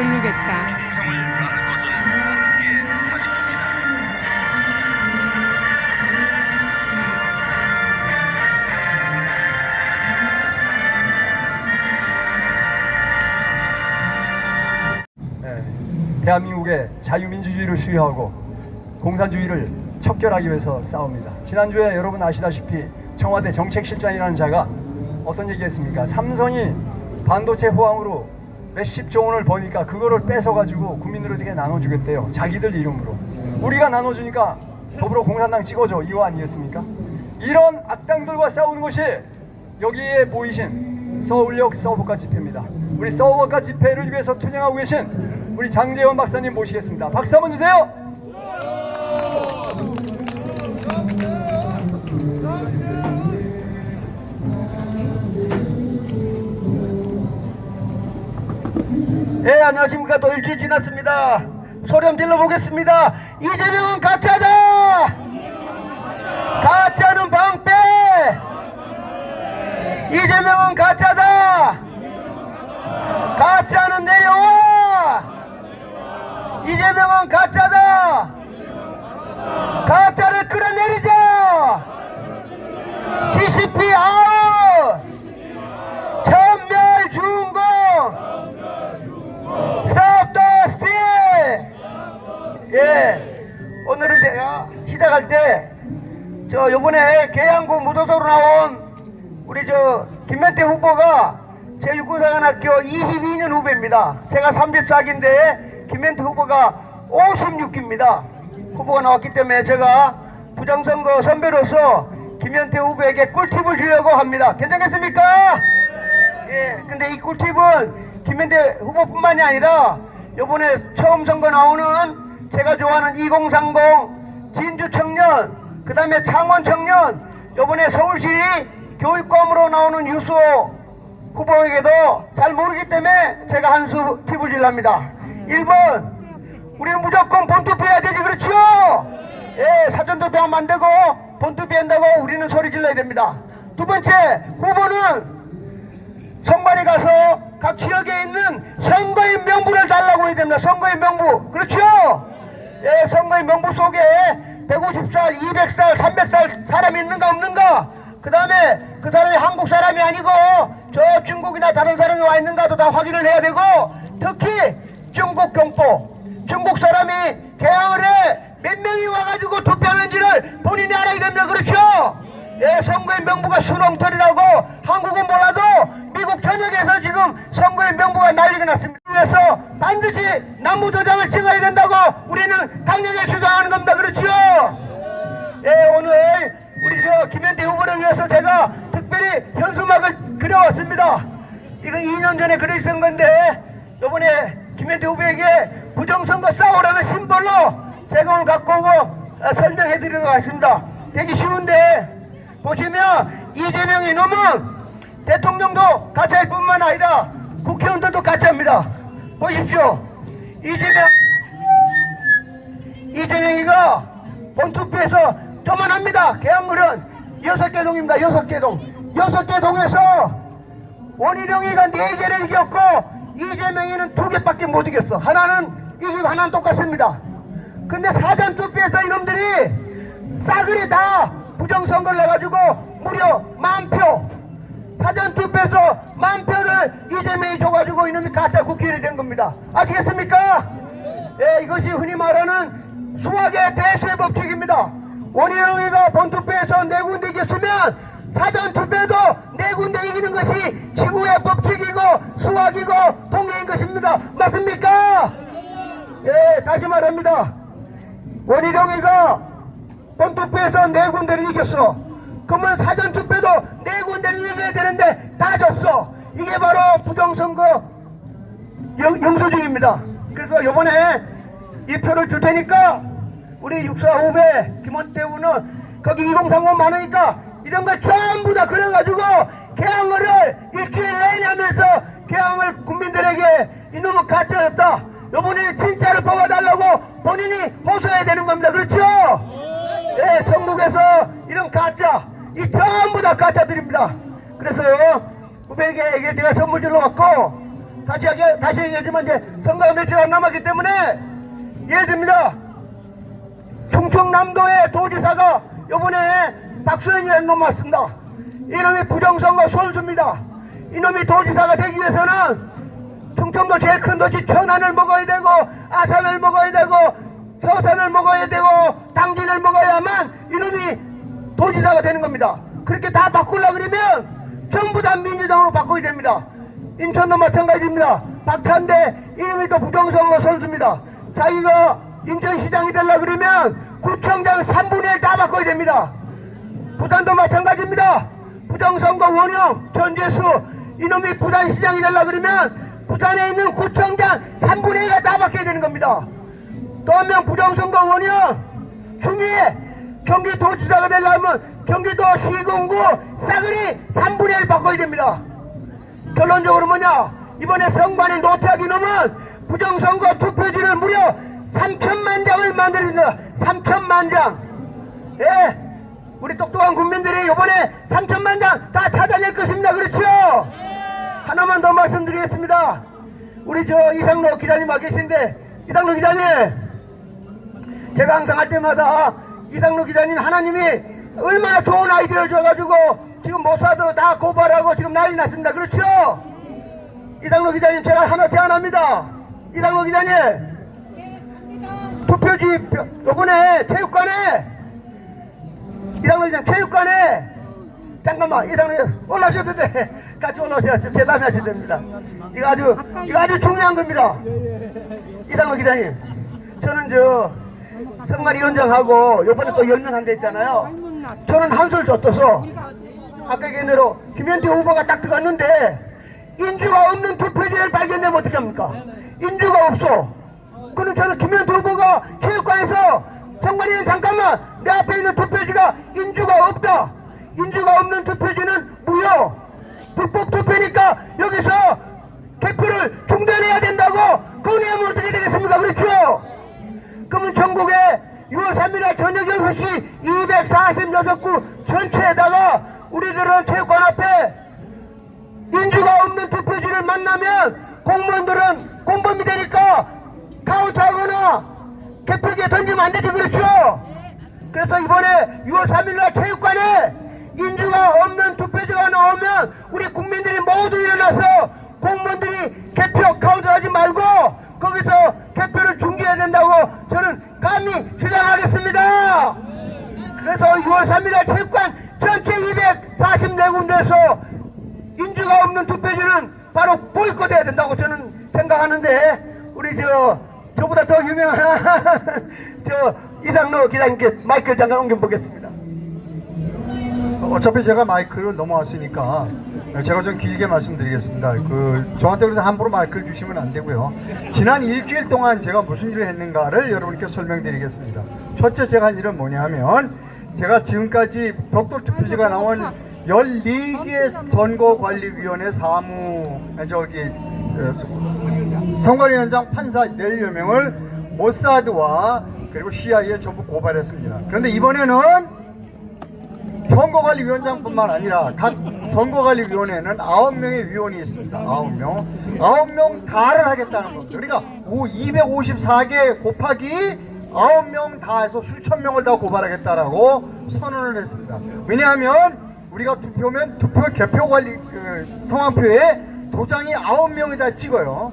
모르겠다. 대한민국의 자유민주주의를 수호하고 공산주의를 척결하기 위해서 싸웁니다. 지난주에 여러분 아시다시피 청와대 정책실장이라는 자가 어떤 얘기했습니까? 삼성이 반도체 호황으로 몇십조 원을 버니까 그거를 뺏어가지고 국민들에게 나눠주겠대요. 자기들 이름으로. 우리가 나눠주니까 더불어 공산당 찍어줘, 이거 아니겠습니까? 이런 악당들과 싸우는 것이 여기에 모이신 서울역 서버카 집회입니다. 우리 서버카 집회를 위해서 투쟁하고 계신 우리 장재원 박사님 모시겠습니다. 박수 한번 주세요. 네, 안녕하십니까. 또 일주일 지났습니다. 소리 한번 질러보겠습니다. 이재명은 가짜다! 가짜는 방패! 이재명은 가짜다! 가짜는 내려와! 이재명은 가짜다! 가짜를 끌어내리자! CCP 아웃! 천멸중공! Stop the steal! 예, 오늘은 제가 시작할 때 요번에 계양구 무도도로 나온 우리 김멘태 후보가 제 육군사관학교 22년 후배입니다. 제가 34기인데 김멘태 후보가 56기입니다. 후보가 나왔기 때문에 제가 부정선거 선배로서 김멘태 후보에게 꿀팁을 주려고 합니다. 괜찮겠습니까? 예, 근데 이 꿀팁은 김멘태 후보뿐만이 아니라 요번에 처음 선거 나오는 제가 좋아하는 2030 진주 청년, 그 다음에 창원 청년, 요번에 서울시 교육감으로 나오는 유수 후보에게도 잘 모르기 때문에 제가 한 수 팁을 주랍니다. 1번, 우리는 무조건 본투표해야 되지, 그렇죠? 예, 사전투표하면 안 되고 본투표한다고 우리는 소리 질러야 됩니다. 두 번째, 후보는 선관위 가서 각 지역에 있는 선거인 명부를 달라고 해야 됩니다. 선거인 명부. 그렇죠? 예, 선거인 명부 속에 150살, 200살, 300살 사람이 있는가 없는가, 그 다음에 그 사람이 한국 사람이 아니고 저 중국이나 다른 사람이 와 있는가도 다 확인을 해야 되고, 특히 중국 경보, 중국 사람이 개항을 해 몇 명이 와가지고 투표하는지를 본인이 알아야 됩니다. 그렇죠? 예, 선거인 명부가 수렁털이라고 한국은 몰라도 미국 전역에서 지금 선거인 명부가 난리가 났습니다. 그래서 반드시 남부도장을 찍어야 된다고 우리는 강력하게 주장하는 겁니다. 그렇죠? 예, 오늘 우리 김현태 후보를 위해서 제가 특별히 현수막을 그려왔습니다. 이거 2년 전에 그려있던 건데 요번에 김현태 후보에게 부정선거 싸우라는 심벌로 제가 오늘 갖고 오고 설명해 드리는 것 같습니다. 되게 쉬운데 보시면 이재명 이놈은 대통령도 가짜일 뿐만 아니라 국회의원들도 가짜입니다. 보십시오. 이재명이가 본투표에서 저만합니다. 계양물은 6개 동입니다. 6개 동. 6개 동에서 원희룡이가 4개를 이겼고 이재명이는 2개밖에 못 이겼어. 하나는 이기고 하나는 똑같습니다. 근데 사전투표에서 이놈들이 싸그리 다 부정선거를 해가지고 무려 10,000표, 사전투표에서 10,000표를 이재명이 줘가지고 이놈이 가짜 국회의원이 된 겁니다. 아시겠습니까? 예, 이것이 흔히 말하는 수학의 대수의 법칙입니다. 원희룡이가 본투표에서 4군데 이겼으면 사전투표에도 4군데 이기는 것이 지구의 법칙이고 수학이고 통계인 것입니다. 맞습니까? 예, 다시 말합니다. 원희룡이가 본투표에서 4군데를 이겼어. 그러면 사전투표도 4군데를 이겨야 되는데 다 졌어. 이게 바로 부정선거 영수증입니다. 그래서 이번에 이 표를 줄 테니까 우리 육사 후배 김원태 후보는 거기 2030 많으니까 이런 걸 전부 다 그려가지고 개항을 일주일 내내 하면서 개항을 국민들에게 이놈은 가짜였다, 요번에 진짜를 뽑아달라고 본인이 호소해야 되는 겁니다. 그렇죠? 예, 전국에서 이런 가짜, 이 전부 다 가짜들입니다. 그래서요, 후배에게 제가 선물 주러 왔고, 다시 얘기하지만 이제 선거가 며칠 안 남았기 때문에 예를 듭니다. 충청남도의 도지사가 요번에 박수현이라는 놈 왔습니다. 이놈이 부정선거 선수입니다. 이놈이 도지사가 되기 위해서는 충청도 제일 큰 도시 천안을 먹어야 되고 아산을 먹어야 되고 서산을 먹어야 되고 당진을 먹어야만 이놈이 도지사가 되는 겁니다. 그렇게 다 바꾸려고 그러면 전부 다 민주당으로 바꿔야 됩니다. 인천도 마찬가지입니다. 박찬대 이놈이 또 부정선거 선수입니다. 자기가 인천시장이 되려고 그러면 구청장 3분의 1 다 바꿔야 됩니다. 부산도 마찬가지입니다. 부정선거 원형 전재수 이놈이 부산시장이 되려고 그러면 부산에 있는 구청장 3분의 1가 다 바뀌어야 되는 겁니다. 또 한 명 부정선거 원형 추미애 경기도지사가 되려면 경기도 시군구 싸그리 3분의 1 바꿔야 됩니다. 결론적으로 뭐냐, 이번에 성관인 노태학 이놈은 부정선거 투표지를 무려 3천만 장을 만들어준다. 3천만 장. 예, 우리 똑똑한 국민들이 이번에 3천만 장 다 찾아낼 것입니다. 그렇죠? 하나만 더 말씀드리겠습니다. 우리 저 이상로 기자님 와 계신데, 이상로 기자님, 제가 항상 할 때마다 이상로 기자님 하나님이 얼마나 좋은 아이디어를 줘가지고 지금 모사도 다 고발하고 지금 난리 났습니다. 그렇죠? 이상로 기자님, 제가 하나 제안합니다. 이상로 기자님, 투표지 요번에 체육관에, 이상로 기자님 체육관에, 잠깐만, 이상로 올라오셔도 돼. 같이 올라오셔야 제담이 하셔도 됩니다. 이거 아주 중요한 겁니다. 이상로 기자님, 저는 선관위원장하고 요번에 또 연명한 데 있잖아요. 저는 한술 줬어서 아까 얘기한 김현태 후보가 딱 들어갔는데 인주가 없는 투표지를 발견되면 어떡합니까? 인주가 없어. 그럼 저는 김현태 후보가 체육관에서 선관위원 잠깐만, 내 앞에 있는 투표지가 인주가 없다. 인주가 없는 투표지는 무효. 불법 투표니까 여기서 개표를 중단해야 된다고 건의하면 어떻게 되겠습니까? 그렇죠? 그러면 전국에 6월 3일날 저녁 6시 246구 전체에다가 우리들은 체육관 앞에 인주가 없는 투표지를 만나면 공무원들은 공범이 되니까 카운트하거나 개표기에 던지면 안 되지. 그렇죠? 그래서 이번에 6월 3일날 체육관에 인주가 없는 투표지가 나오면 우리 국민들이 모두 일어나서 공무원들이 개표 카운트하지 말고 거기서 개표를 중지해야 된다고 저는 감히 주장하겠습니다. 그래서 6월 3일날 체육관 전체 244군데에서 인주가 없는 투표지는 바로 보이콧해야 된다고 저는 생각하는데, 우리 저보다 더 유명한 이상로 기자님께 마이크를 잠깐 옮겨보겠습니다. 어차피 제가 마이크를 넘어왔으니까 제가 좀 길게 말씀드리겠습니다. 저한테 그래서 함부로 마이크를 주시면 안 되고요. 지난 일주일 동안 제가 무슨 일을 했는가를 여러분께 설명드리겠습니다. 첫째 제가 한 일은 뭐냐면, 제가 지금까지 벽돌 투표지가 나온 14개의 선거관리위원회 선관위원장 판사 14명을 모사드와 그리고 CIA에 전부 고발했습니다. 그런데 이번에는 선거관리위원장뿐만 아니라 각 선거관리위원회는 9명의 위원이 있습니다. 9명 다를 하겠다는 겁니다. 그러니까 254개 곱하기 9명 다 해서 수천 명을 다 고발하겠다라고 선언을 했습니다. 왜냐하면 우리가 투표면 개표관리 성황표에 도장이 9명이 다 찍어요.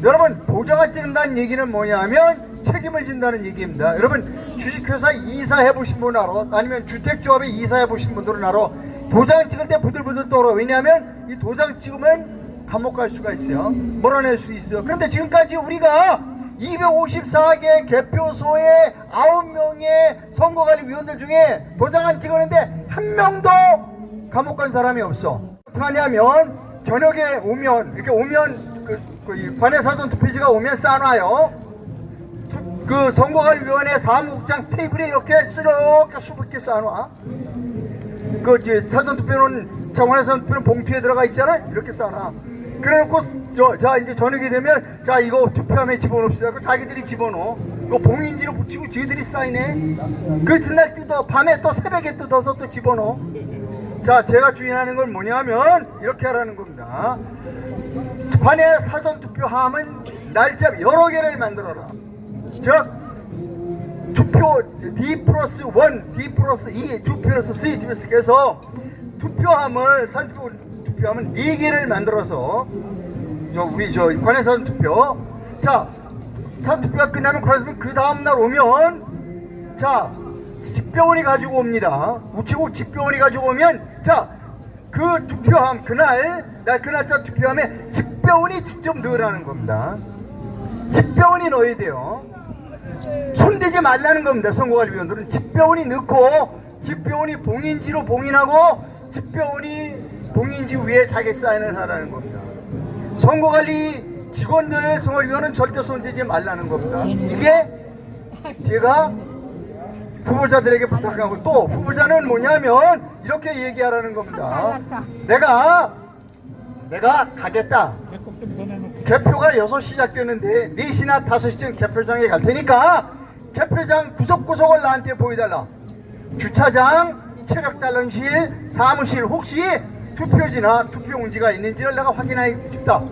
여러분, 도장을 찍는다는 얘기는 뭐냐면 책임을 진다는 얘기입니다. 여러분, 주식회사 이사 해보신 분 알아? 아니면 주택조합에 이사 해보신 분들은 알아? 도장 찍을 때 부들부들 떨어. 왜냐하면 이 도장 찍으면 감옥 갈 수가 있어요. 몰아낼 수 있어요. 그런데 지금까지 우리가 254개 개표소에 9명의 선거관리위원들 중에 도장 안 찍었는데 한 명도 감옥 간 사람이 없어. 어떻게 하냐면 저녁에 오면, 이렇게 오면 관내 사전 투표지가 오면 싸놔요. 선거관리위원회 사무국장 테이블에 이렇게 수북게 싸놔. 사전투표는, 관내 사전투표는 봉투에 들어가 있잖아. 이렇게 싸놔. 그래놓고 이제 저녁이 되면 이거 투표함에 집어넣읍시다. 자기들이 집어넣어. 이거 봉인지로 붙이고 지들이 사인해. 그 이튿날 밤에 또 새벽에 뜯어서 또 집어넣어. 제가 주의하는 건 뭐냐면 이렇게 하라는 겁니다. 관내 사전투표함은 날짜 여러 개를 만들어라. 즉 투표 D+1, D+2, D+3, D+4 해서 투표함을 투표함은 4개를 만들어서 우리 관내 사전투표. 자, 사전투표가 끝나면 그 다음날 오면 자 집배원이 가지고 옵니다. 우체국 집배원이 가지고 오면 자 그 투표함 그 날짜 투표함에 집배원이 직접 넣으라는 겁니다. 집배원이 넣어야 돼요. 손대지 말라는 겁니다. 선거관리위원들은 집배원이 넣고 집배원이 봉인지로 봉인하고 집배원이 봉인지 위에 자기 사인을 하라는 겁니다. 선거관리 직원들 선거위원은 절대 손대지 말라는 겁니다. 이게 제가 후보자들에게 부탁하고, 또 후보자는 뭐냐면 이렇게 얘기하라는 겁니다. 내가 가겠다. 개표가 6시 시작되는데 4시나 5시쯤 개표장에 갈 테니까 개표장 구석구석을 나한테 보여달라. 주차장, 체력단련실, 사무실 혹시 투표지나 투표용지가 있는지를 내가 확인하고 싶다.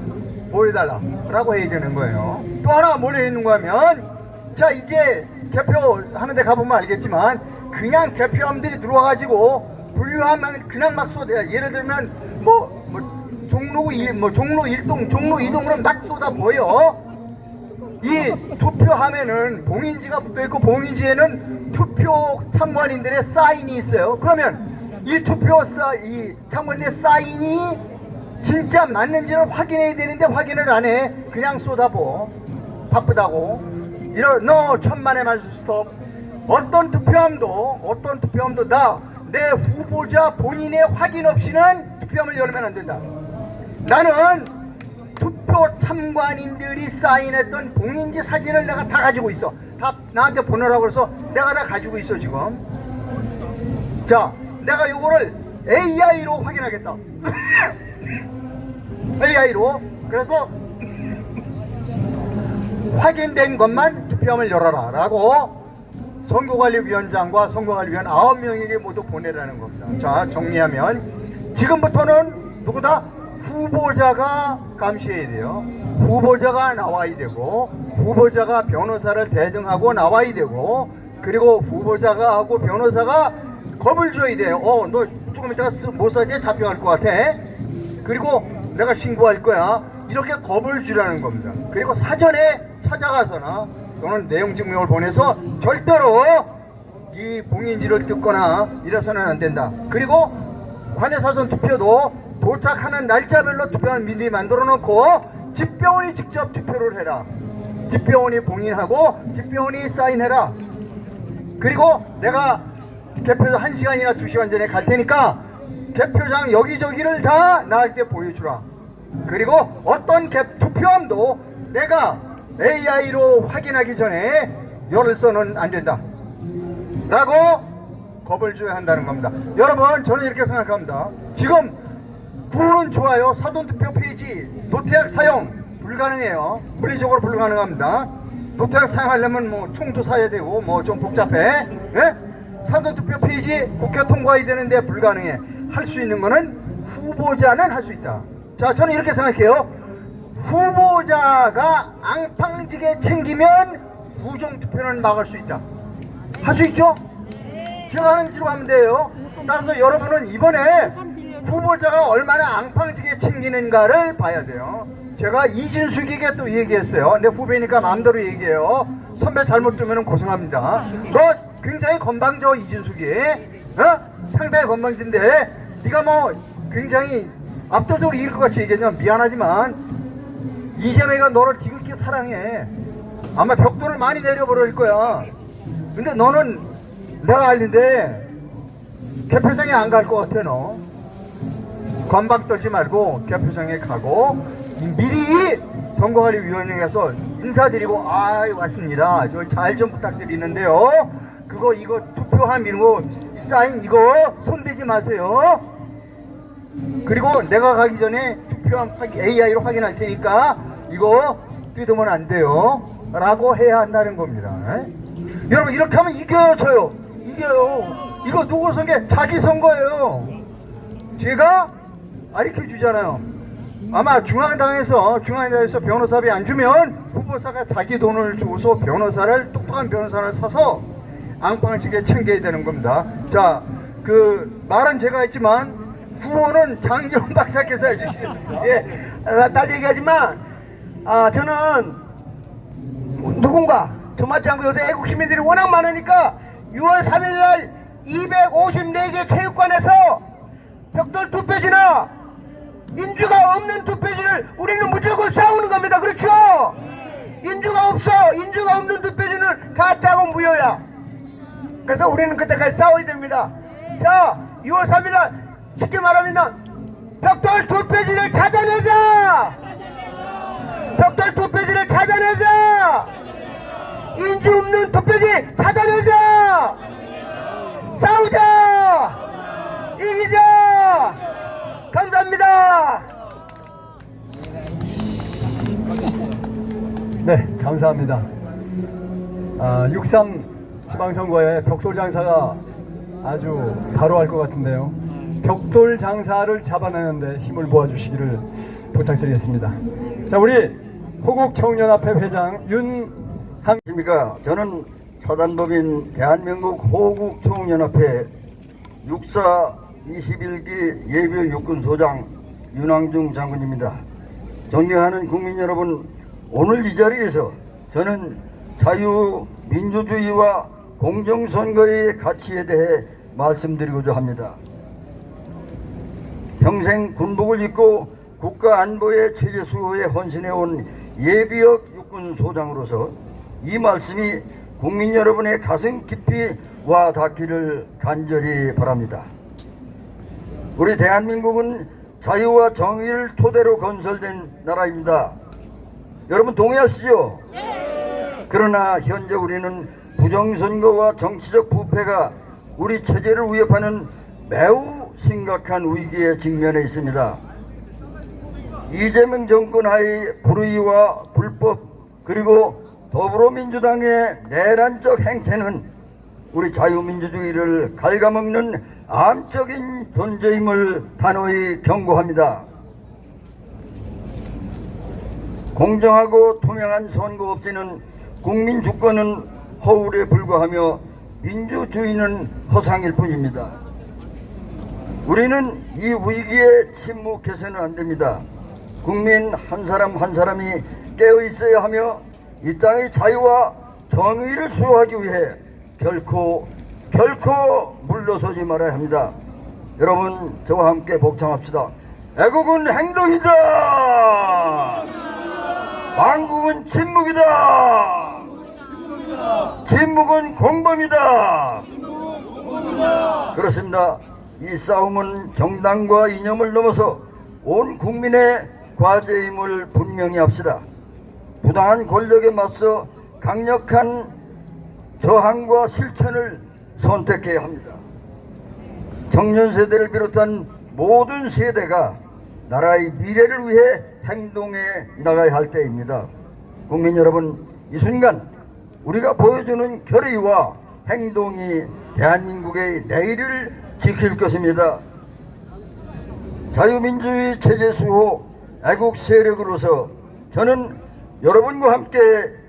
보여달라 라고 해야 되는 거예요. 또 하나 뭘 해야 있는 거냐면, 자 이제 개표하는데 가보면 알겠지만 그냥 개표함들이 들어와가지고 분류하면 그냥 막 쏟아요. 예를 들면 종로 1동, 종로 2동으로 막 쏟아 보여. 이 투표함에는 봉인지가 붙어있고 봉인지에는 투표 참관인들의 사인이 있어요. 그러면 이 이 참관인의 사인이 진짜 맞는지를 확인해야 되는데 확인을 안 해. 그냥 쏟아보. 바쁘다고. 너 천만의 말씀 스톱. 어떤 투표함도 내 후보자 본인의 확인 없이는 투표함을 열면 안 된다. 나는 투표 참관인들이 사인했던 봉인지 사진을 내가 다 가지고 있어. 다 나한테 보내라고 해서 내가 다 가지고 있어 지금. 자, 내가 요거를 AI로 확인하겠다. AI로. 그래서 확인된 것만 투표함을 열어라 라고 선거관리위원장과 선거관리위원 9명에게 모두 보내라는 겁니다. 자, 정리하면 지금부터는 누구다? 후보자가 감시해야 돼요. 후보자가 나와야 되고, 후보자가 변호사를 대등하고 나와야 되고, 그리고 후보자가 하고 변호사가 겁을 줘야 돼요. 너 조금 이따가 모사지에 잡혀갈 것 같아. 그리고 내가 신고할 거야. 이렇게 겁을 주라는 겁니다. 그리고 사전에 찾아가서나 또는 내용 증명을 보내서 절대로 이 봉인지를 뜯거나 이래서는 안 된다. 그리고 관내사전 투표도 도착하는 날짜별로 투표함을 미리 만들어 놓고 집배원이 직접 투표를 해라. 집배원이 봉인하고 집배원이 사인해라. 그리고 내가 개표소 1시간이나 2시간 전에 갈 테니까 개표장 여기저기를 다 나한테 보여주라. 그리고 어떤 투표함도 내가 AI로 확인하기 전에 열어서는 안 된다 라고 겁을 줘야 한다는 겁니다. 여러분, 저는 이렇게 생각합니다. 지금 부는 좋아요. 사전투표 페이지 노태학 사용 불가능해요. 물리적으로 불가능합니다. 노태학 사용하려면 총도 사야 되고 좀 복잡해. 예? 사전투표 페이지 국회 통과해야 되는데 불가능해. 할 수 있는 거는 후보자는 할 수 있다. 자, 저는 이렇게 생각해요. 후보자가 앙팡지게 챙기면 부정투표는 막을 수 있다. 할 수 있죠? 제가 하는 대로 하면 돼요. 따라서 여러분은 이번에 후보자가 얼마나 앙팡지게 챙기는가를 봐야 돼요. 제가 이진숙에게 또 얘기했어요. 내 후배니까 마음대로 얘기해요. 선배 잘못 두면 고생합니다. 너 굉장히 건방져, 이진숙이. 상당히 건방진데 네가 굉장히 압도적으로 이길 것 같이 얘기하지만 미안하지만 이재명이가 너를 지극히 사랑해. 아마 벽돌을 많이 내려버릴 거야. 근데 너는 내가 알는데 개표장에 안 갈 것 같아. 너 관박 떨지 말고 개표장에 가고 미리 선거관리위원회에 가서 인사드리고 왔습니다. 저 잘 좀 부탁드리는데요. 이거 투표함 이런 거 사인 이거 손대지 마세요. 그리고 내가 가기 전에 투표함 AI로 확인할 테니까 이거 뜯으면 안 돼요 라고 해야 한다는 겁니다. 여러분, 이렇게 하면 이겨요. 저요 이겨요. 이거 누구 선거? 자기 선거예요. 제가 가르쳐 주잖아요. 아마 중앙당에서 변호사비 안 주면 후보자가 자기 돈을 주고서 똑똑한 변호사를 사서 앙팡지게 챙겨야 되는 겁니다. 자, 그 말은 제가 했지만 후보는 장기영 박사께서 해주시겠습니다. 예, 다시 얘기하지만 저는 누군가 저 맞지 않고 요새 애국 시민들이 워낙 많으니까 6월 3일날 254개 체육관에서 벽돌 투표지나 인주가 없는 투표지를 우리는 무조건 싸우는 겁니다. 그렇죠? 인주가 없는 투표지는 가짜고 무효야. 그래서 우리는 그때까지 싸워야 됩니다. 자, 6월 3일날 쉽게 말하면 벽돌 투표지를 찾아내자! 벽돌 투표지를 찾아내자! 인주 없는 투표지 찾아내자! 싸우자! 이기자! 감사합니다! 네, 감사합니다. 6.3 지방선거에 벽돌 장사가 아주 바로할 것 같은데요. 벽돌 장사를 잡아내는데 힘을 모아주시기를 부탁드리겠습니다. 자, 우리 호국청년합회 회장 윤항. 안녕하십니까. 저는 사단법인 대한민국 호국총연합회 6사 21기 예비역 육군소장 윤항중 장군입니다. 존경하는 국민 여러분, 오늘 이 자리에서 저는 자유, 민주주의와 공정선거의 가치에 대해 말씀드리고자 합니다. 평생 군복을 입고 국가 안보의 체제 수호에 헌신해온 예비역 육군소장으로서 이 말씀이 국민 여러분의 가슴 깊이 와 닿기를 간절히 바랍니다. 우리 대한민국은 자유와 정의를 토대로 건설된 나라입니다. 여러분 동의하시죠? 그러나 현재 우리는 부정선거와 정치적 부패가 우리 체제를 위협하는 매우 심각한 위기에 직면해 있습니다. 이재명 정권 하의 불의와 불법 그리고 더불어민주당의 내란적 행태는 우리 자유민주주의를 갉아먹는 암적인 존재임을 단호히 경고합니다. 공정하고 투명한 선거 없이는 국민 주권은 허울에 불과하며 민주주의는 허상일 뿐입니다. 우리는 이 위기에 침묵해서는 안 됩니다. 국민 한 사람 한 사람이 깨어 있어야 하며 이 땅의 자유와 정의를 수호하기 위해 결코 물러서지 말아야 합니다. 여러분 저와 함께 복창합시다. 애국은 행동이다. 망국은 침묵이다. 침묵은 공범이다. 그렇습니다. 이 싸움은 정당과 이념을 넘어서 온 국민의 과제임을 분명히 합시다. 부당한 권력에 맞서 강력한 저항과 실천을 선택해야 합니다. 청년 세대를 비롯한 모든 세대가 나라의 미래를 위해 행동해 나가야 할 때입니다. 국민 여러분, 이 순간 우리가 보여주는 결의와 행동이 대한민국의 내일을 지킬 것입니다. 자유민주주의 체제 수호 애국 세력으로서 저는 여러분과 함께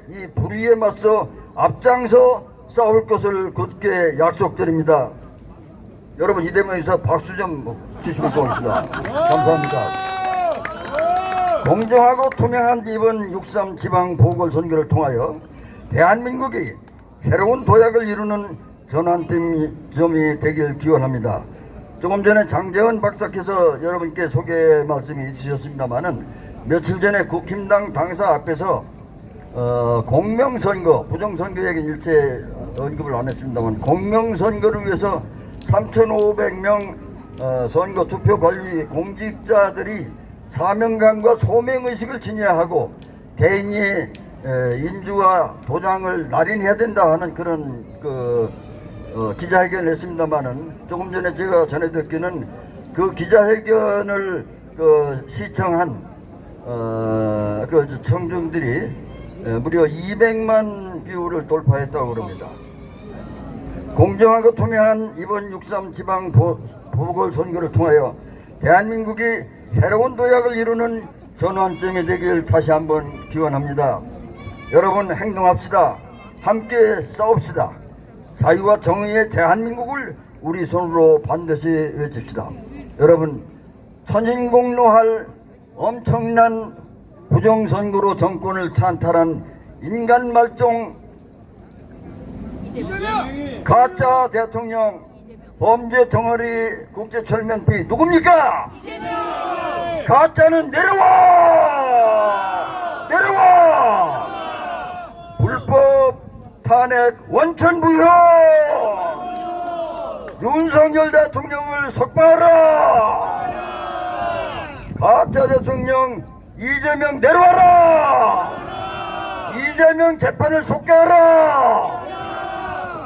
이 불의에 맞서 앞장서 싸울 것을 굳게 약속드립니다. 여러분 이 대목에서 박수 좀 주시면 고맙습니다. 감사합니다. 공정하고 투명한 이번 6.3 지방 보궐선거를 통하여 대한민국이 새로운 도약을 이루는 전환점이 되길 기원합니다. 조금 전에 장재원 박사께서 여러분께 소개 말씀이 있으셨습니다마는 며칠 전에 국힘당 당사 앞에서 공명선거, 부정선거 얘기는 일체 언급을 안 했습니다만 공명선거를 위해서 3,500명 선거 투표 관리 공직자들이 사명감과 소명의식을 지녀야 하고 개인이 인주와 도장을 날인해야 된다 하는 그런 기자회견을 했습니다마는 조금 전에 제가 전해 듣기는 그 기자회견을 시청한 청중들이 무려 200만 뷰를 돌파했다고 그럽니다. 공정하고 투명한 이번 6.3 지방 보궐선거를 통하여 대한민국이 새로운 도약을 이루는 전환점이 되길 다시 한번 기원합니다. 여러분 행동합시다. 함께 싸웁시다. 자유와 정의의 대한민국을 우리 손으로 반드시 외칩시다. 여러분 천인공노할 엄청난 부정선거로 정권을 찬탈한 인간말종 가짜 대통령 범죄 덩어리 국제철면피 누굽니까? 가짜는 내려와! 내려와! 불법 탄핵 원천부여! 윤석열 대통령을 석방하라! 가짜 대통령 이재명 내려와라! 이재명 재판을 속개하라!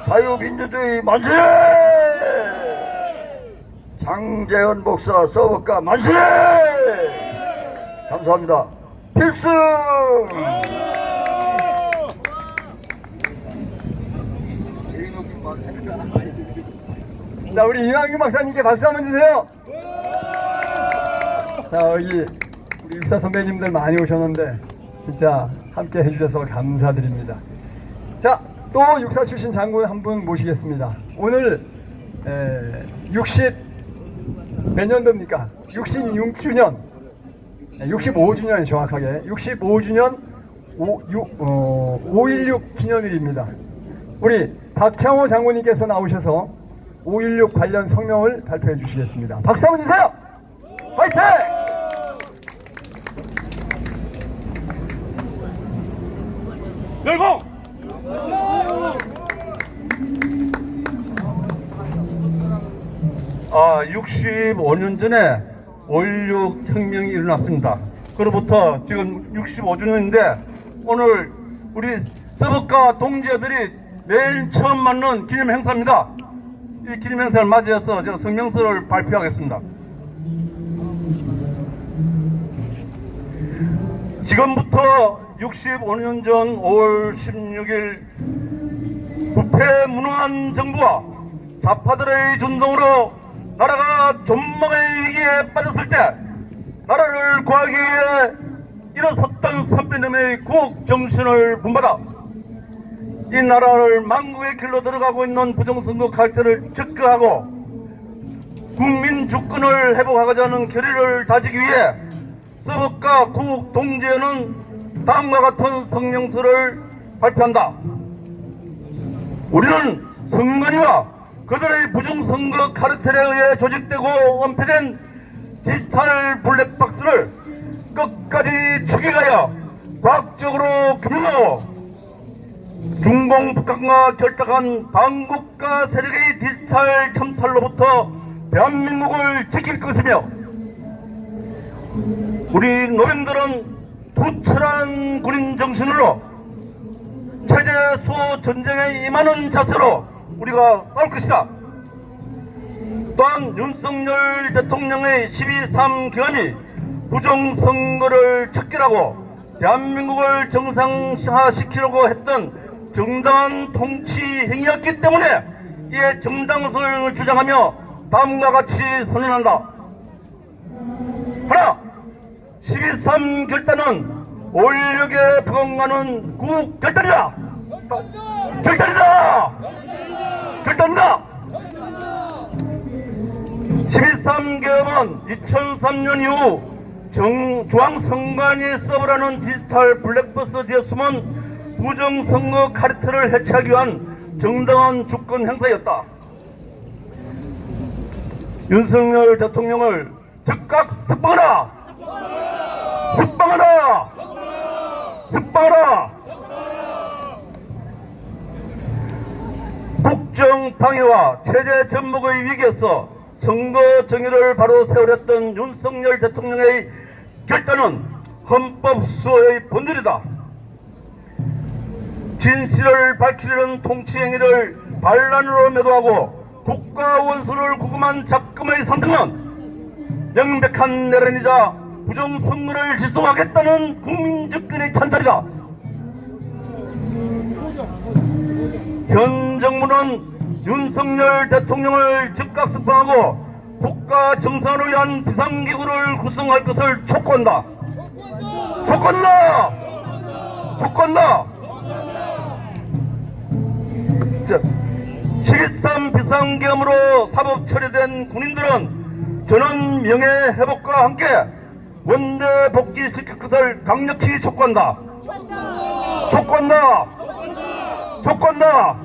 자유민주주의 만세! 장재현 목사 서버가 만세! 감사합니다. 필승! 자, 우리 이왕규 박사님께 박수 한번 주세요. 자, 여기 우리 육사 선배님들 많이 오셨는데 진짜 함께 해주셔서 감사드립니다. 자, 또 육사 출신 장군 한 분 모시겠습니다. 오늘 몇 년도입니까? 66주년 65주년 정확하게 65주년 5.16 기념일입니다. 우리 박창호 장군님께서 나오셔서 5.16 관련 성명을 발표해 주시겠습니다. 박수 한번 주세요. 화이팅! 열공! 65년 전에 5.16 혁명이 일어났습니다. 그로부터 지금 65주년인데 오늘 우리 서북가 동지들이 매일 처음 맞는 기념 행사입니다. 이 기념 행사를 맞이해서 제가 성명서를 발표하겠습니다. 지금부터 65년 전 5월 16일 부패무능한 정부와 좌파들의 준동으로 나라가 존망의 위기에 빠졌을 때 나라를 구하기 위해 일어섰던 선배님의 국정신을 본받아 이 나라를 망국의 길로 들어가고 있는 부정선거 갈등을 즉거하고 국민 주권을 회복하고자 하는 결의를 다지기 위해 서북과 구국 동지에는 다음과 같은 성명서를 발표한다. 우리는 선관위와 그들의 부정선거 카르텔에 의해 조직되고 은폐된 디지털 블랙박스를 끝까지 추격하여 과학적으로 규명하고 중공 북한과 결탁한 반국가 세력의 디지털 첨탈로부터 대한민국을 지킬 것이며 우리 노병들은 투철한 군인 정신으로 체제 수호 전쟁에 임하는 자세로 우리가 싸울 것이다. 또한 윤석열 대통령의 12.3 기간이 부정선거를 척결하고 대한민국을 정상화시키려고 했던 정당한 통치 행위였기 때문에 이에 정당성을 주장하며 다음과 같이 선언한다. 하나, 12.3 결단은 5.16에 부응하는 국 결단이다. 결단이다. 결단이다. 12.3 개혁은 2003년 이후 중앙선관위 서버라는 디지털 블랙박스 뒤에 숨은 부정선거 카르텔을 해체하기 위한 정당한 주권 행사였다. 윤석열 대통령을 즉각 석방하라! 석방하라! 석방하라! 국정 방해와 체제 전복의 위기에서 선거 정의를 바로 세우렸던 윤석열 대통령의 결단은 헌법 수호의 본질이다. 진실을 밝히려는 통치 행위를 반란으로 매도하고 국가 원수를 구금한 작금의 선택은 명백한 내란이자 부정선거를 지속하겠다는 국민 집권의 찬탈이다. 현 정부는 윤석열 대통령을 즉각 석방하고 국가 정상을 위한 비상기구를 구성할 것을 촉구한다. 촉구한다. 촉구한다. 7.3 비상계엄으로 사법 처리된 군인들은 전원 명예회복과 함께 원대 복귀시킬 것을 강력히 촉구한다. 촉구한다. 촉구한다.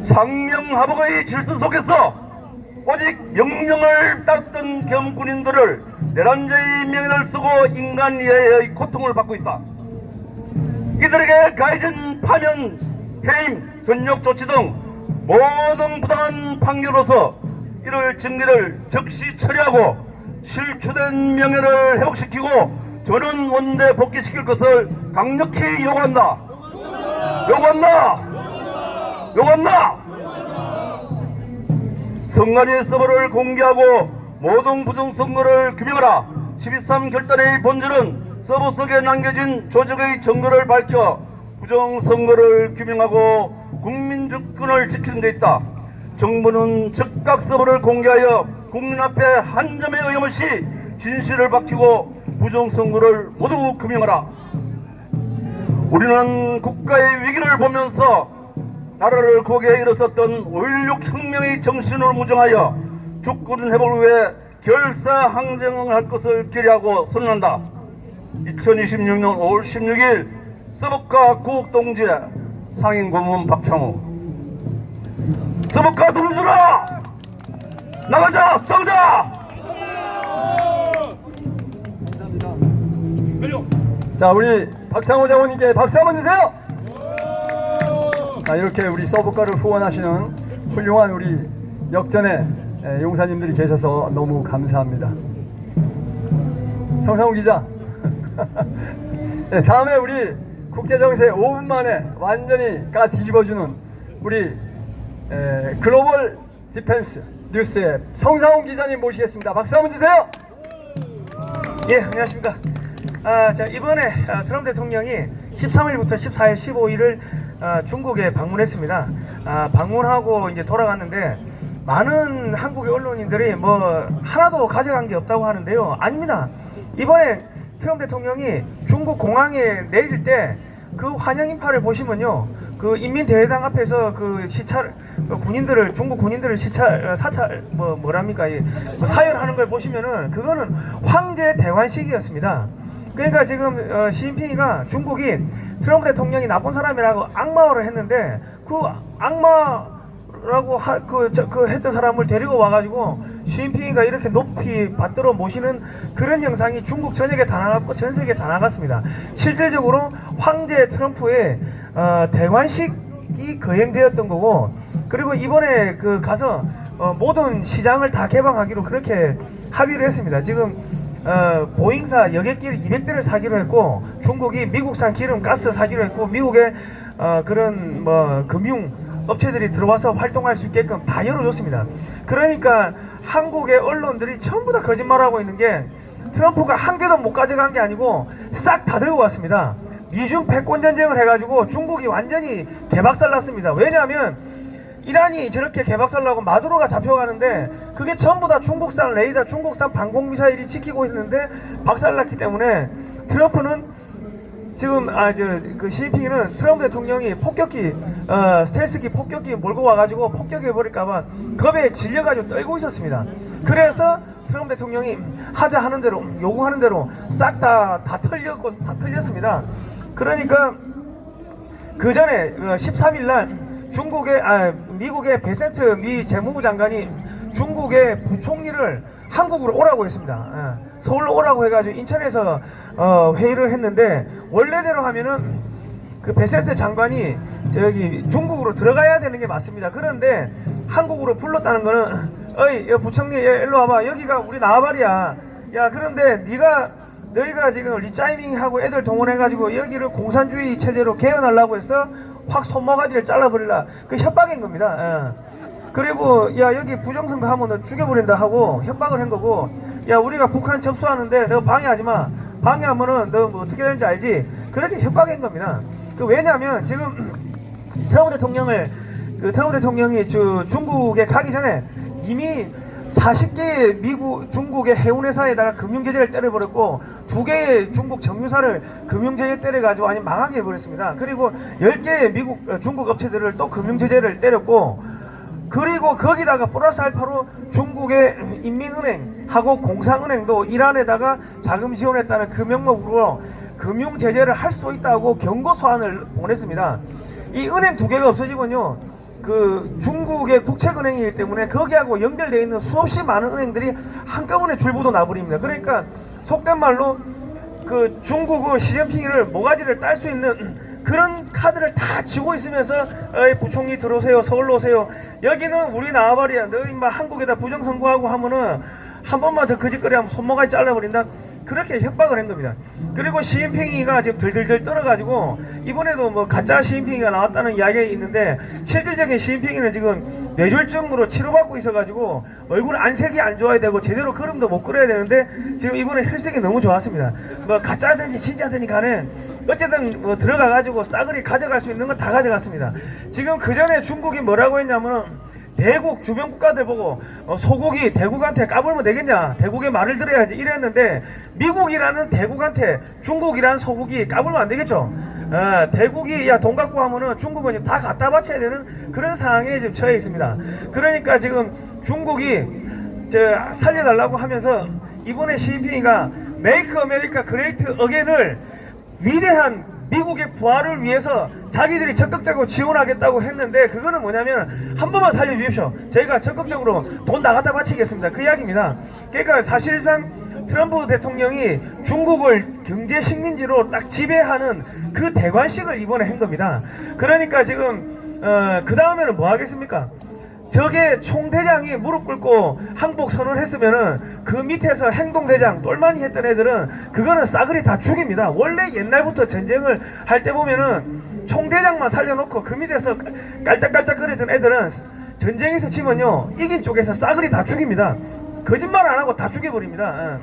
상명하복의 질서 속에서 오직 명령을 따르던 겸군인들을 내란죄의 명예를 쓰고 인간 이해의 고통을 받고 있다. 이들에게 가해진 파면, 해임, 전역 조치 등 모든 부당한 판결로서 이를 증리를 즉시 처리하고 실추된 명예를 회복시키고 전원 원대 복귀시킬 것을 강력히 요구한다. 요구한다. 요구한다. 선관위 서버를 공개하고 모든 부정선거를 규명하라. 12.3 결단의 본질은 서버 속에 남겨진 조직의 증거를 밝혀 부정선거를 규명하고 국민주권을 지키는 데 있다. 정부는 즉각 서버를 공개하여 국민 앞에 한 점의 의심 없이 진실을 밝히고 부정선거를 모두 규명하라. 우리는 국가의 위기를 보면서 나라를 거기에 일어섰던 5.16 혁명의 정신을 무정하여 주권 회복을 위해 결사항쟁을 할 것을 결의하고 선언한다. 2026년 5월 16일 서북가 구국동지 상임고문 박창호. 서북가 동지들아, 나가자, 싸우자. 자, 우리 박창호 장군님께 박수 한번 주세요. 자, 이렇게 우리 서북가를 후원하시는 훌륭한 우리 역전의 용사님들이 계셔서 너무 감사합니다. 성상우 기자. 네, 다음에 우리 국제정세 5분 만에 완전히 까 뒤집어주는 우리 글로벌 디펜스 뉴스의 성상우 기자님 모시겠습니다. 박수 한번 주세요. 예, 안녕하십니까. 자, 이번에 트럼프 대통령이 13일부터 14일, 15일을 중국에 방문했습니다. 방문하고 이제 돌아갔는데 많은 한국의 언론인들이 뭐 하나도 가져간 게 없다고 하는데요. 아닙니다. 이번에 트럼프 대통령이 중국 공항에 내릴 때 그 환영 인파를 보시면요, 그 인민대회당 앞에서 그 시찰 군인들을, 중국 군인들을 사찰 뭐랍니까, 사열하는 걸 보시면은 그거는 황제 대관식이었습니다. 그러니까 지금 시진핑이가 중국이 트럼프 대통령이 나쁜 사람이라고 악마를 했는데 그 악마라고 했던 사람을 데리고 와가지고 시진핑이가 이렇게 높이 받들어 모시는 그런 형상이 중국 전역에 다 나갔고 전 세계에 다 나갔습니다. 실질적으로 황제 트럼프의 대관식이 거행되었던 거고, 그리고 이번에 가서 모든 시장을 다 개방하기로 그렇게 합의를 했습니다. 지금 보잉사 여객길 200대를 사기로 했고, 중국이 미국산 기름, 가스 사기로 했고, 미국의 그런 금융 업체들이 들어와서 활동할 수 있게끔 다 열어줬습니다. 그러니까 한국의 언론들이 전부 다 거짓말하고 있는 게, 트럼프가 한 개도 못 가져간 게 아니고 싹 다 들고 왔습니다. 미중 패권 전쟁을 해가지고 중국이 완전히 개박살났습니다. 왜냐하면 이란이 저렇게 개박살나고 마두로가 잡혀가는데 그게 전부 다 중국산 레이더, 중국산 방공미사일이 지키고 있는데 박살났기 때문에 트럼프는 지금 시진핑은 트럼프 대통령이 폭격기, 스텔스기 폭격기 몰고 와가지고 폭격해버릴까봐 겁에 질려가지고 떨고 있었습니다. 그래서 트럼프 대통령이 하자 하는 대로, 요구하는 대로 싹 다 털렸습니다. 그러니까 그 전에 13일날 미국의 베센트 미 재무부 장관이 중국의 부총리를 한국으로 오라고 했습니다. 서울로 오라고 해가지고 인천에서 회의를 했는데, 원래대로 하면은 그 베센트 장관이 저기 중국으로 들어가야 되는 게 맞습니다. 그런데 한국으로 불렀다는 거는, 어이 부총리 일로 와봐, 여기가 우리 나와바리야. 야, 그런데 너희가 지금 리짜이밍하고 애들 동원해가지고 여기를 공산주의 체제로 개헌하려고 해서 확 손모가지를 잘라버리라, 그 협박인 겁니다. 그리고 야, 여기 부정선거 하면 너 죽여버린다 하고 협박을 한 거고, 야, 우리가 북한 접수하는데 너 방해하지마, 방해하면은 너 뭐 어떻게 되는지 알지? 그렇게 협박인 겁니다. 왜냐하면 지금 트럼프 대통령이 중국에 가기 전에 이미 40개의 중국의 해운회사에다가 금융제재를 때려버렸고 2개의 중국 정유사를 금융제재 때려가지고 아니 망하게 해버렸습니다. 그리고 10개의 중국 업체들을 또 금융제재를 때렸고, 그리고 거기다가 플러스 알파로 중국의 인민은행하고 공상은행도 이란에다가 자금 지원했다는 그 명목으로 금융제재를 할 수도 있다고 경고서한을 보냈습니다. 이 은행 2개가 없어지면요, 그 중국의 국책은행이기 때문에 거기하고 연결되어 있는 수없이 많은 은행들이 한꺼번에 줄부도 나버립니다. 그러니까 속된 말로 그 중국은 시진핑을 모가지를 딸 수 있는 그런 카드를 다 쥐고 있으면서 어이 부총리 들어오세요, 서울로 오세요, 여기는 우리 나와버려, 너 인마 한국에다 부정선거하고 하면은 한 번만 더 거짓거리 하면 손모가지 잘라버린다, 그렇게 협박을 한 겁니다. 그리고 시진핑이가 지금 들들들 떨어가지고 이번에도 뭐 가짜 시진핑이가 나왔다는 이야기가 있는데, 실질적인 시진핑이는 지금 뇌졸중으로 치료받고 있어가지고 얼굴 안색이 안 좋아야 되고 제대로 걸음도 못 걸어야 되는데 지금 이번에 혈색이 너무 좋았습니다. 뭐 가짜든지 진짜든지 간에 어쨌든 뭐 들어가가지고 싸그리 가져갈 수 있는 건 다 가져갔습니다. 지금 그 전에 중국이 뭐라고 했냐면, 대국 주변 국가들 보고 소국이 대국한테 까불면 되겠냐, 대국의 말을 들어야지 이랬는데, 미국이라는 대국한테 중국이라는 소국이 까불면 안 되겠죠. 대국이 야 돈 갖고 하면은 중국은 다 갖다 바쳐야 되는 그런 상황에 지금 처해 있습니다. 그러니까 지금 중국이 살려달라고 하면서 이번에 시진핑이가 메이크 아메리카 그레이트 어게인을 위대한 미국의 부활을 위해서 자기들이 적극적으로 지원하겠다고 했는데, 그거는 뭐냐면 한 번만 살려주십시오, 저희가 적극적으로 돈 나갔다 바치겠습니다, 그 이야기입니다. 그러니까 사실상 트럼프 대통령이 중국을 경제 식민지로 딱 지배하는 그 대관식을 이번에 한 겁니다. 그러니까 지금 그 다음에는 뭐 하겠습니까? 저게 총대장이 무릎 꿇고 항복 선언했으면은 그 밑에서 행동대장 똘마니 했던 애들은 그거는 싸그리 다 죽입니다. 원래 옛날부터 전쟁을 할 때 보면은 총대장만 살려놓고 그 밑에서 깔짝깔짝거리던 애들은 전쟁에서 치면요, 이긴 쪽에서 싸그리 다 죽입니다. 거짓말 안 하고 다 죽여버립니다.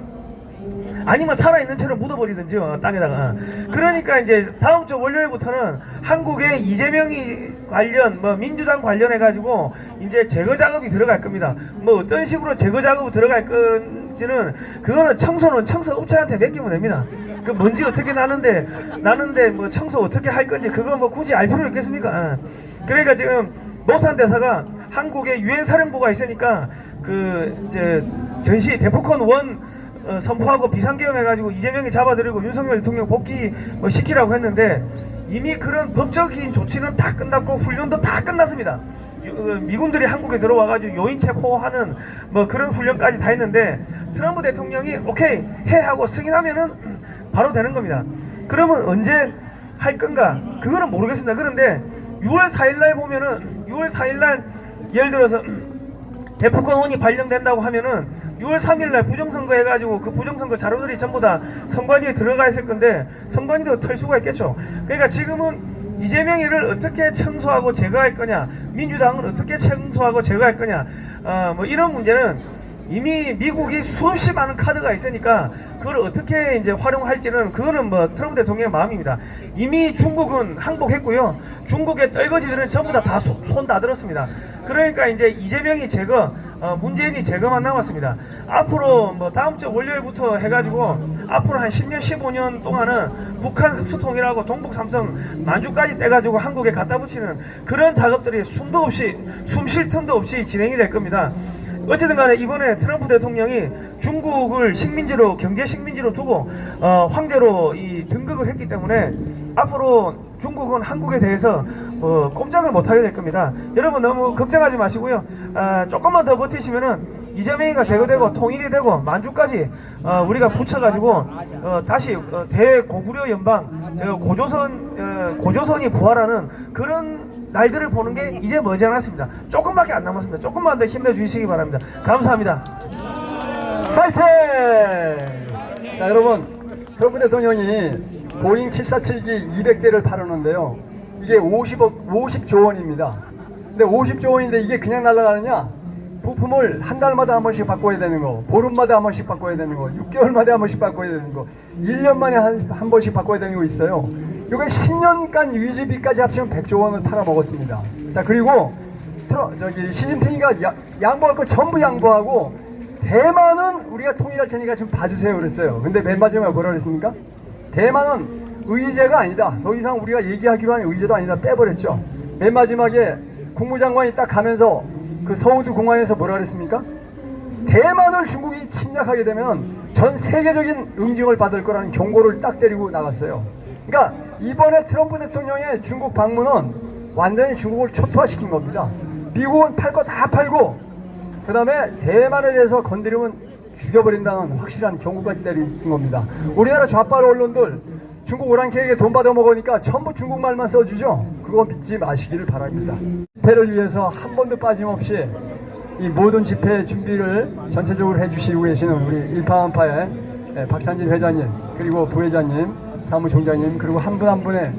아니면 살아있는 채로 묻어버리든지 땅에다가. 그러니까 이제 다음 주 월요일부터는 한국의 이재명이 관련 민주당 관련해가지고 이제 제거 작업이 들어갈 겁니다. 뭐 어떤 식으로 제거 작업이 들어갈 건지는 그거는 청소는 청소업체한테 맡기면 됩니다. 그 먼지 어떻게 나는데 뭐 청소 어떻게 할 건지 그거 뭐 굳이 알 필요 있겠습니까? 그러니까 지금 노산 대사가 한국에 유엔 사령부가 있으니까 그 이제 전시 데프콘 1 선포하고 비상계엄해가지고 이재명이 잡아들이고 윤석열 대통령 복귀 시키라고 했는데, 이미 그런 법적인 조치는 다 끝났고 훈련도 다 끝났습니다. 미군들이 한국에 들어와가지고 요인 체포하는 뭐 그런 훈련까지 다 했는데, 트럼프 대통령이 오케이 해 하고 승인하면은 바로 되는 겁니다. 그러면 언제 할 건가 그거는 모르겠습니다. 그런데 6월 4일날 보면은 6월 4일날 예를 들어서 데프콘 1이 발령된다고 하면은 6월 3일날 부정선거 해가지고 그 부정선거 자료들이 전부 다 선관위에 들어가 있을 건데 선관위도 털 수가 있겠죠. 그러니까 지금은 이재명이를 어떻게 청소하고 제거할 거냐, 민주당은 어떻게 청소하고 제거할 거냐, 뭐 이런 문제는 이미 미국이 수없이 많은 카드가 있으니까 그걸 어떻게 이제 활용할지는 그거는 뭐 트럼프 대통령의 마음입니다. 이미 중국은 항복했고요. 중국의 떨거지들은 전부 다 손 다 들었습니다. 그러니까 이제 이재명이 제거, 문재인이 제거만 남았습니다. 앞으로 뭐 다음 주 월요일부터 해가지고 앞으로 한 10년 15년 동안은 북한 흡수통일하고 동북 삼성 만주까지 떼가지고 한국에 갖다 붙이는 그런 작업들이 숨도 없이 숨 쉴 틈도 없이 진행이 될 겁니다. 어쨌든 간에 이번에 트럼프 대통령이 중국을 식민지로 경제 식민지로 두고 황제로 등극을 했기 때문에 앞으로 중국은 한국에 대해서 꼼짝을 못하게 될 겁니다. 여러분 너무 걱정하지 마시고요. 조금만 더 버티시면은 이재명이가 제거되고 통일이 되고 만주까지 우리가 붙여가지고 다시 대고구려 연방 고조선이 부활하는 그런 날들을 보는 게 이제 머지않았습니다. 조금밖에 안 남았습니다. 조금만 더 힘내주시기 바랍니다. 감사합니다. 파이팅! 자, 여러분, 트럼프 대통령이 보잉 747기 200대를 팔았는데요. 이게 50조 원입니다. 근데 50조 원인데 이게 그냥 날아가느냐? 부품을 한 달마다 한 번씩 바꿔야 되는 거, 보름마다 한 번씩 바꿔야 되는 거, 6개월마다 한 번씩 바꿔야 되는 거, 1년 만에 한 번씩 바꿔야 되는 거 있어요. 이거 10년간 유지비까지 합치면 100조 원을 팔아먹었습니다. 자, 그리고 시진핑이가 양보할 걸 전부 양보하고 대만은 우리가 통일할 테니까 좀 봐주세요 그랬어요. 근데 맨 마지막에 뭐라 그랬습니까? 대만은 의제가 아니다. 더 이상 우리가 얘기하기로 한 의제도 아니다. 빼버렸죠. 맨 마지막에 국무장관이 딱 가면서 그 서우드 공항에서 뭐라 그랬습니까? 대만을 중국이 침략하게 되면 전 세계적인 응징을 받을 거라는 경고를 딱 때리고 나갔어요. 그러니까 이번에 트럼프 대통령의 중국 방문은 완전히 중국을 초토화시킨 겁니다. 미국은 팔 거 다 팔고 그 다음에 대만에 대해서 건드리면 죽여버린다는 확실한 경고까지 때린 겁니다. 우리나라 좌빨 언론들 중국 오랑캐에게 돈 받아 먹으니까 전부 중국말만 써주죠. 그거 믿지 마시기를 바랍니다. 집회를 위해서 한 번도 빠짐없이 이 모든 집회 준비를 전체적으로 해주시고 계시는 우리 일파만파의 박찬진 회장님, 그리고 부회장님, 사무총장님, 그리고 한 분 한 분의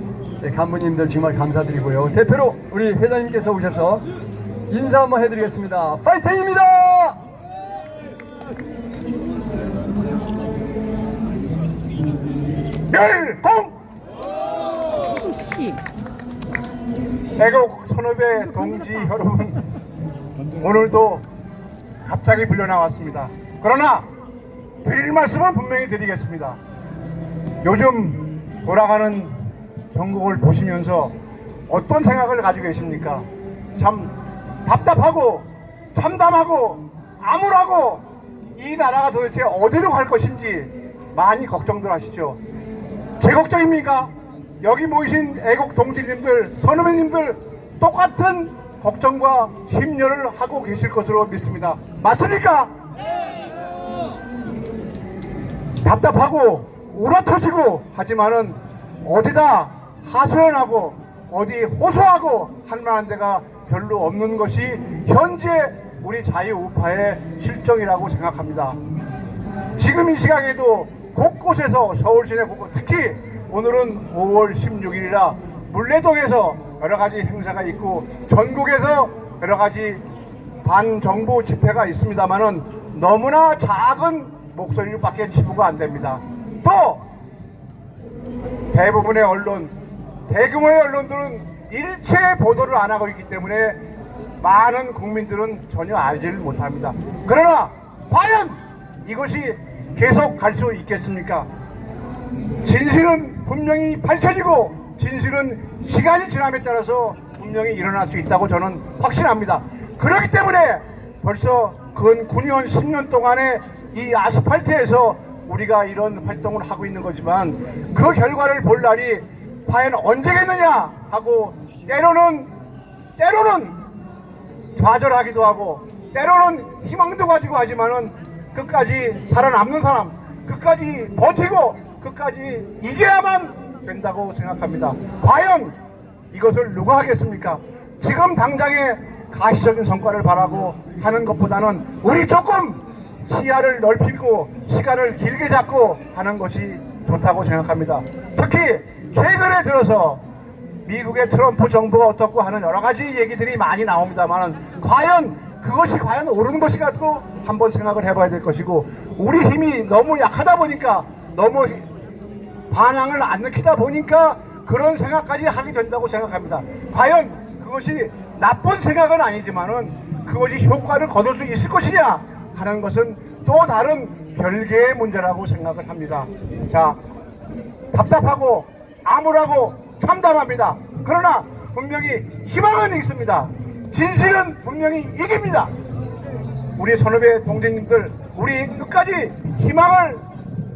간부님들 정말 감사드리고요. 대표로 우리 회장님께서 오셔서 인사 한번 해드리겠습니다. 파이팅입니다! 멸공! 애국 선후배 동지 여러분, 오늘도 갑자기 불려 나왔습니다. 그러나 드릴 말씀은 분명히 드리겠습니다. 요즘 돌아가는 전국을 보시면서 어떤 생각을 가지고 계십니까? 참 답답하고 참담하고 암울하고 이 나라가 도대체 어디로 갈 것인지 많이 걱정들 하시죠. 제 걱정입니까? 여기 모이신 애국 동지님들, 선후배님들 똑같은 걱정과 심려를 하고 계실 것으로 믿습니다. 맞습니까? 답답하고 울어터지고 하지만은 어디다 하소연하고 어디 호소하고 할 만한 데가 별로 없는 것이 현재 우리 자유우파의 실정이라고 생각합니다. 지금 이 시각에도 곳곳에서 서울 시내 곳곳, 특히 오늘은 5월 16일이라 물레동에서 여러가지 행사가 있고 전국에서 여러가지 반정부 집회가 있습니다만은 너무나 작은 목소리밖에 지부가 안 됩니다. 또 대부분의 언론, 대규모의 언론들은 일체 보도를 안 하고 있기 때문에 많은 국민들은 전혀 알지를 못합니다. 그러나 과연 이것이 계속 갈 수 있겠습니까? 진실은 분명히 밝혀지고 진실은 시간이 지남에 따라서 분명히 일어날 수 있다고 저는 확신합니다. 그렇기 때문에 벌써 근 9년 10년 동안에 이 아스팔트에서 우리가 이런 활동을 하고 있는 거지만 그 결과를 볼 날이 과연 언제겠느냐 하고 때로는 좌절하기도 하고 때로는 희망도 가지고 하지만은 끝까지 살아남는 사람, 끝까지 버티고 끝까지 이겨야만 된다고 생각합니다. 과연 이것을 누가 하겠습니까? 지금 당장의 가시적인 성과를 바라고 하는 것보다는 우리 조금 시야를 넓히고 시간을 길게 잡고 하는 것이 좋다고 생각합니다. 특히 최근에 들어서 미국의 트럼프 정부가 어떻고 하는 여러 가지 얘기들이 많이 나옵니다만 과연 그것이 과연 옳은 것이라도 한번 생각을 해봐야 될 것이고 우리 힘이 너무 약하다 보니까 너무 반항을 안 느끼다 보니까 그런 생각까지 하게 된다고 생각합니다. 과연 그것이 나쁜 생각은 아니지만은 그것이 효과를 거둘 수 있을 것이냐 하는 것은 또 다른 별개의 문제라고 생각을 합니다. 자, 답답하고 암울하고 참담합니다. 그러나 분명히 희망은 있습니다. 진실은 분명히 이깁니다. 우리 선후배 동지님들, 우리 끝까지 희망을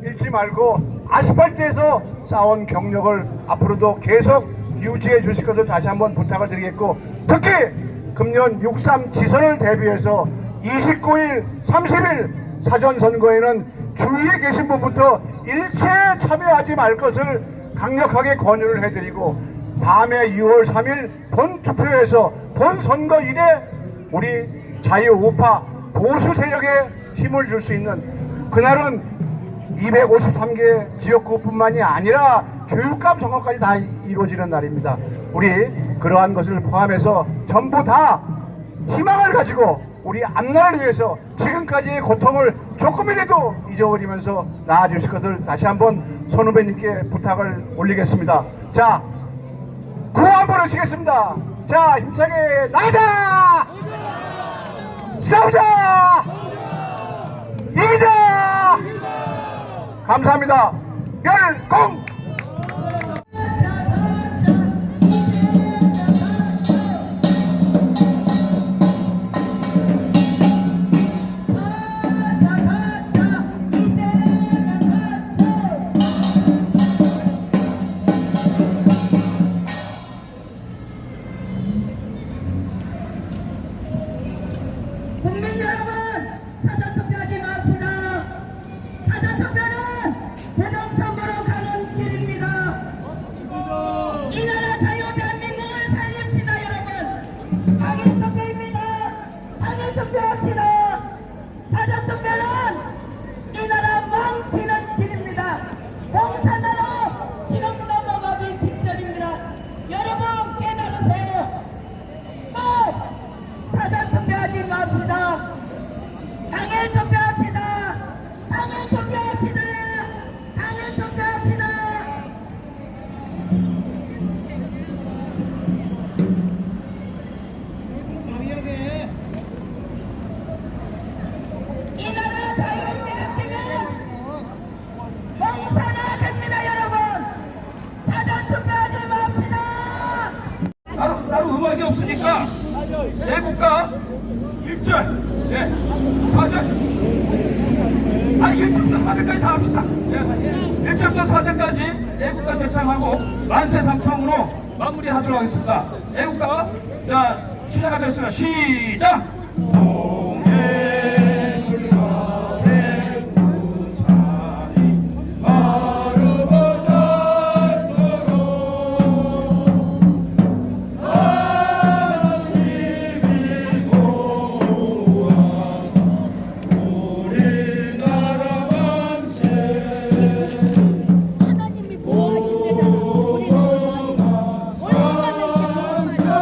잃지 말고 아스팔트에서 쌓아온 경력을 앞으로도 계속 유지해 주실 것을 다시 한번 부탁을 드리겠고, 특히 금년 6.3 지선을 대비해서 29일, 30일 사전선거에는 주위에 계신 분부터 일체 참여하지 말 것을 강력하게 권유를 해드리고, 다음에 6월 3일 본투표에서 본선거일에 우리 자유우파 보수 세력에 힘을 줄 수 있는, 그날은 253개 지역구뿐만이 아니라 교육감 선거까지 다 이루어지는 날입니다. 우리 그러한 것을 포함해서 전부 다 희망을 가지고 우리 앞날을 위해서 지금까지의 고통을 조금이라도 잊어버리면서 나아주실 것을 다시 한번 선후배님께 부탁을 올리겠습니다. 자, 구호 한번 하시겠습니다. 자, 힘차게 나가자! 싸우자! 이기자! 감사합니다. 열공! 국민 여러분, 사전투표하지 맙시다. 사전투표는 부정선거로 가는 길입니다. 이 나라 자유 대한민국을 살립시다, 여러분. 당일투표입니다. 당일투표합시다. 사전투표는 이 나라 망치는 길입니다. 공산화로 지금 넘어가기 직전입니다. 여러분 깨달으세요. 또 사전투표하지 맙시다. 당일 투표합시다. 당일 투표합시다. 당일 투표합시다. 이 나라 자유대한민국은 공산화됩니다, 여러분. 사전투표하지 맙시다. 따로 음악이 없으니까 애국가 1절, 예, 4절, 1절부터 4절까지 다 합시다. 예, 1절부터 4절까지 애국가 대창하고 만세 삼창으로 마무리하도록 하겠습니다. 애국가, 자, 시작하겠습니다. 시작! 하나님이 보호하신대잖아. 우리 얼마나 이렇게 좋은 말이야.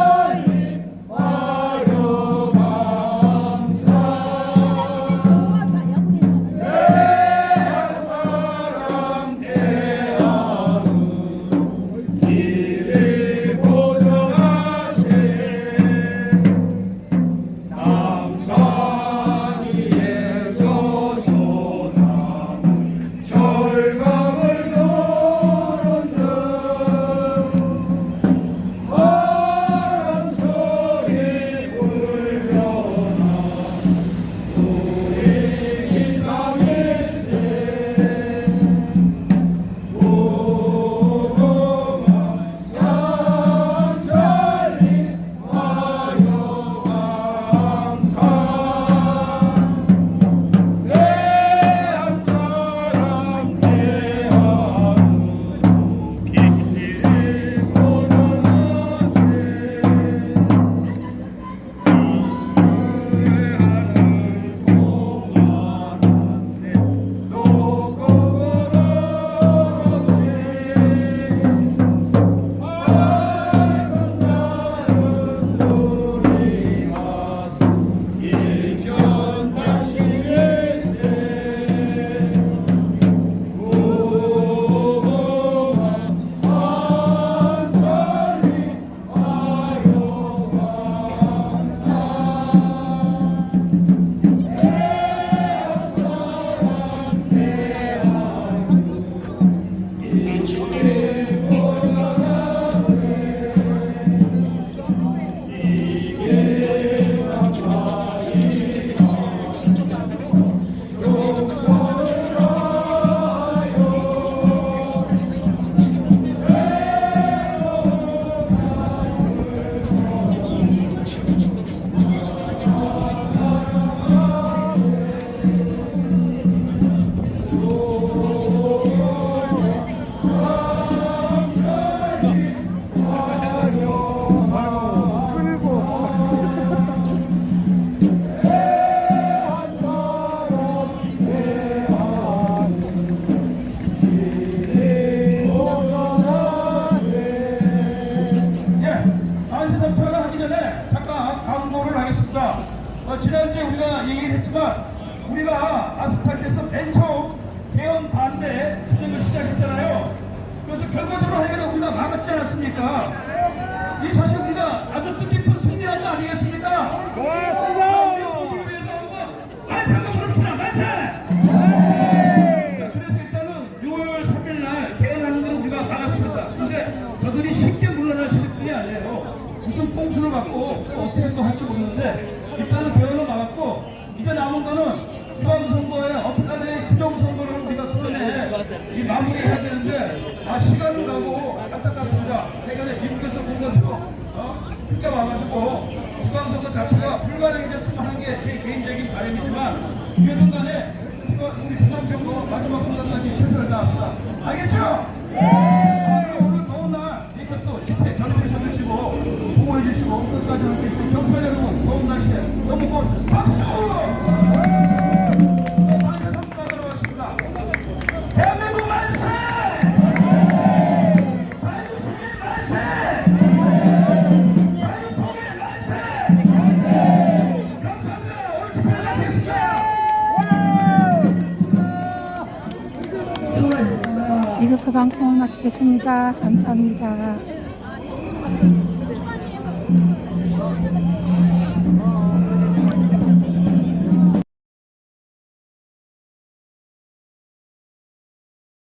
지난주에 우리가 얘기를 했지만 우리가 아스팔트에서 맨 처음 개헌 반대 투쟁을 시작했잖아요. 그래서 결과적으로 해결을 우리가 막았지 않았습니까? 이 사실 우리가 아주 선거를 하실 분이 아니에요. 무슨 뽕수를 갖고 어떻게 또 할지 모르는데 일단은 대화를 막았고 이제 남은 거는 지방선거에 어떻게든 부정선거를 우리가 그전에 이 마무리해야 되는데 시간을 가고 안타깝습니다. 최근에 미국에서 보면서 특가 와가지고 지방선거 자체가 불가능했으면 하는 게 제 개인적인 바람이지만 어쨌든 간에 우리 부정선거 마지막 순간까지 최선을 다합니다. 알겠죠? 네! 오늘 더운 날 이렇게 또 집회 결국에 서주시고 보호해 주시고 끝까지 함께 해주신 경찰 여러분 더운 날인데 너무 고맙습니다. 박수! 대한민국 만세! 자유시민 만세! 자유통일 만세! 감사합니다. 오늘 집회 마치겠습니다. 이것서 방송을 마치겠습니다. 감사합니다.